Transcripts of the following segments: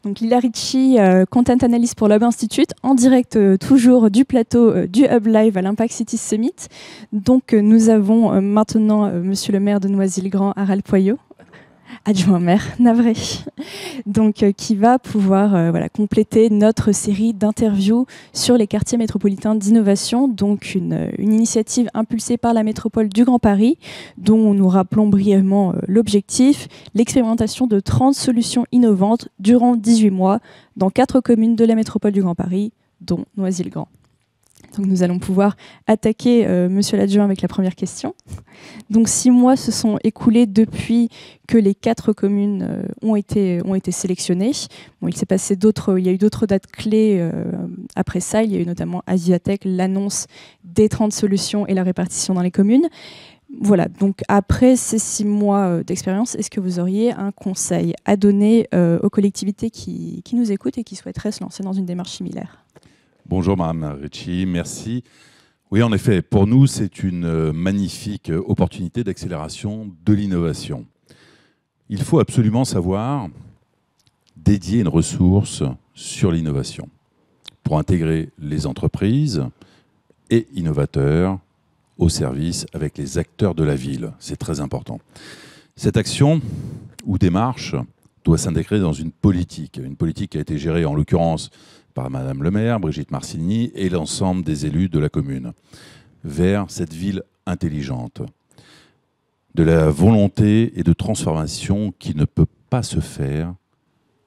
Donc Lila Ricci, Content Analyst pour l'Hub Institute, en direct toujours du plateau du Hub Live à l'Impact City Summit. Donc nous avons maintenant Monsieur le maire de Noisy-le-Grand, Harald Poyot, adjoint au maire, navré, donc qui va pouvoir compléter notre série d'interviews sur les quartiers métropolitains d'innovation, donc une initiative impulsée par la métropole du Grand Paris, dont nous rappelons brièvement l'objectif, l'expérimentation de 30 solutions innovantes durant 18 mois dans 4 communes de la métropole du Grand Paris, dont Noisy-le-Grand. Donc nous allons pouvoir attaquer Monsieur l'adjoint avec la première question. Donc 6 mois se sont écoulés depuis que les 4 communes ont été sélectionnées. Bon, il y a eu d'autres dates clés après ça. Il y a eu notamment Asiatech, l'annonce des 30 solutions et la répartition dans les communes. Voilà, donc après ces 6 mois d'expérience, est-ce que vous auriez un conseil à donner aux collectivités qui nous écoutent et qui souhaiteraient se lancer dans une démarche similaire ? Bonjour Madame Ricci, merci. Oui, en effet, pour nous, c'est une magnifique opportunité d'accélération de l'innovation. Il faut absolument savoir dédier une ressource sur l'innovation pour intégrer les entreprises et innovateurs au service avec les acteurs de la ville. C'est très important. Cette action ou démarche doit s'intégrer dans une politique qui a été gérée en l'occurrence par Madame le maire, Brigitte Marcilny, et l'ensemble des élus de la commune, vers cette ville intelligente, de la volonté et de transformation qui ne peut pas se faire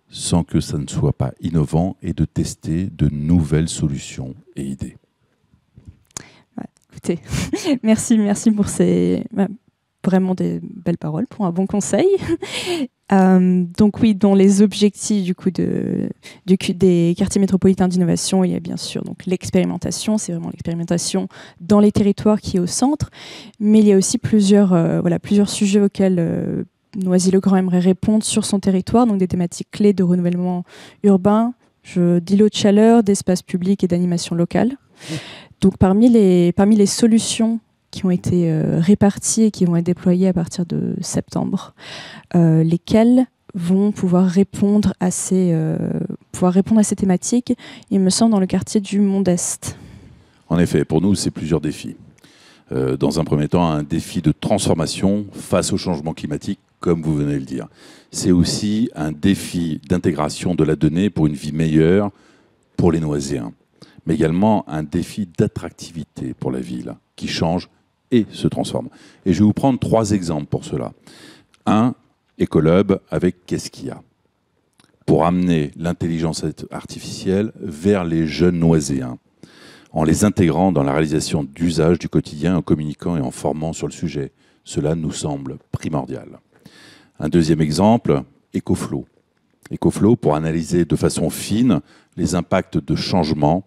sans que ça ne soit pas innovant et de tester de nouvelles solutions et idées. Ouais, écoutez, merci pour ces vraiment des belles paroles, pour un bon conseil. Donc oui, dans les objectifs du coup des quartiers métropolitains d'innovation, il y a bien sûr donc l'expérimentation, c'est vraiment l'expérimentation dans les territoires qui est au centre, mais il y a aussi plusieurs sujets auxquels Noisy-le-Grand aimerait répondre sur son territoire, donc des thématiques clés de renouvellement urbain, d'îlots de chaleur, d'espaces publics et d'animation locale. Donc parmi les solutions qui ont été réparties et qui vont être déployées à partir de septembre, lesquelles vont pouvoir répondre à ces thématiques, il me semble, dans le quartier du Mont-Est. En effet, pour nous, c'est plusieurs défis. Dans un premier temps, un défi de transformation face au changement climatique, comme vous venez de le dire. C'est aussi un défi d'intégration de la donnée pour une vie meilleure pour les Noiséens, mais également un défi d'attractivité pour la ville, qui change et se transforme. Et je vais vous prendre 3 exemples pour cela. 1, Ecolab avec Qu'est-ce qu'il y a ? Pour amener l'intelligence artificielle vers les jeunes Noiséens, en les intégrant dans la réalisation d'usages du quotidien, en communiquant et en formant sur le sujet. Cela nous semble primordial. Un deuxième exemple, EcoFlow. EcoFlow pour analyser de façon fine les impacts de changement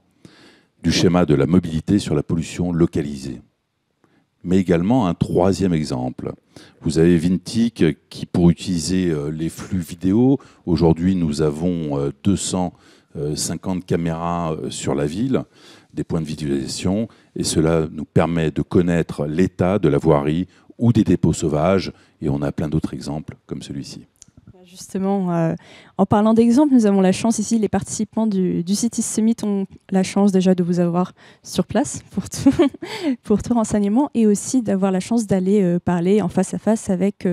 du schéma de la mobilité sur la pollution localisée. Mais également un 3e exemple. Vous avez Vintic qui, pour utiliser les flux vidéo, aujourd'hui nous avons 250 caméras sur la ville, des points de visualisation, et cela nous permet de connaître l'état de la voirie ou des dépôts sauvages, et on a plein d'autres exemples comme celui-ci. Justement, en parlant d'exemples, nous avons la chance ici, les participants du City Summit ont la chance déjà de vous avoir sur place pour tout renseignement, et aussi d'avoir la chance d'aller parler en face à face avec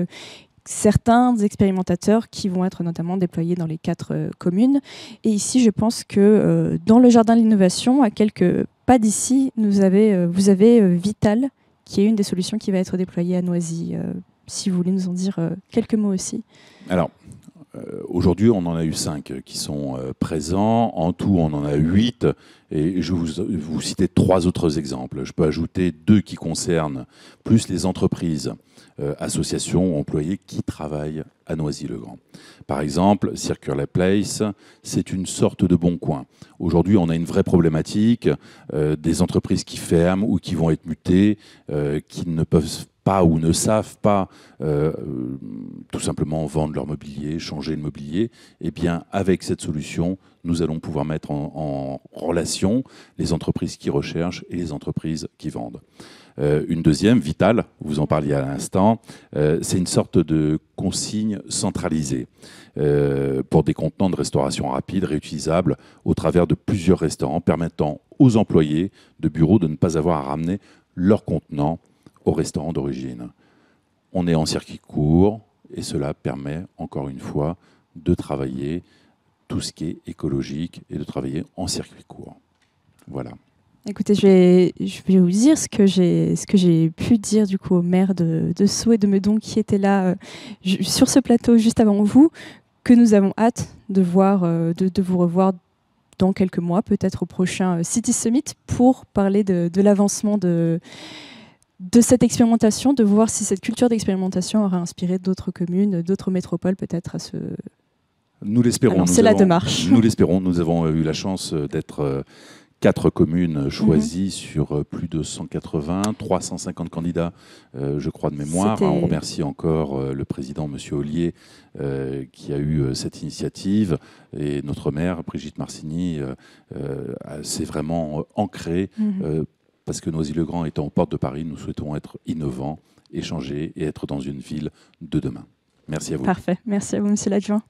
certains expérimentateurs qui vont être notamment déployés dans les 4 communes. Et ici, je pense que dans le jardin de l'innovation, à quelques pas d'ici, vous avez Vital, qui est une des solutions qui va être déployée à Noisy. Si vous voulez nous en dire quelques mots aussi. Alors, aujourd'hui, on en a eu 5 qui sont présents. En tout, on en a 8. Et je vais vous citer 3 autres exemples. Je peux ajouter 2 qui concernent plus les entreprises, associations, employés qui travaillent à Noisy-le-Grand. Par exemple, Circular Place, c'est une sorte de bon coin. Aujourd'hui, on a une vraie problématique des entreprises qui ferment ou qui vont être mutées, qui ne peuvent pas ou ne savent pas tout simplement vendre leur mobilier, changer le mobilier, eh bien, avec cette solution, nous allons pouvoir mettre en relation les entreprises qui recherchent et les entreprises qui vendent. Une deuxième, Vital, vous en parliez à l'instant, c'est une sorte de consigne centralisée pour des contenants de restauration rapide, réutilisables au travers de plusieurs restaurants, permettant aux employés de bureaux de ne pas avoir à ramener leurs contenants au restaurant d'origine. On est en circuit court et cela permet, encore une fois, de travailler tout ce qui est écologique et de travailler en circuit court. Voilà. Écoutez, je vais vous dire ce que j'ai pu dire du coup au maire de Sceaux et de Meudon qui était là sur ce plateau juste avant vous, que nous avons hâte de vous revoir dans quelques mois, peut-être au prochain City Summit, pour parler de l'avancement de cette expérimentation, de voir si cette culture d'expérimentation aura inspiré d'autres communes, d'autres métropoles peut-être à se... Nous l'espérons. C'est la démarche. Nous l'espérons. Nous avons eu la chance d'être 4 communes choisies sur plus de 180, 350 candidats, je crois, de mémoire. On remercie encore le président, M. Ollier, qui a eu cette initiative. Et notre maire, Brigitte Marcigny, s'est vraiment ancrée, parce que Noisy-le-Grand étant aux portes de Paris, nous souhaitons être innovants, échanger et être dans une ville de demain. Merci à vous. Parfait. Merci à vous, monsieur l'adjoint.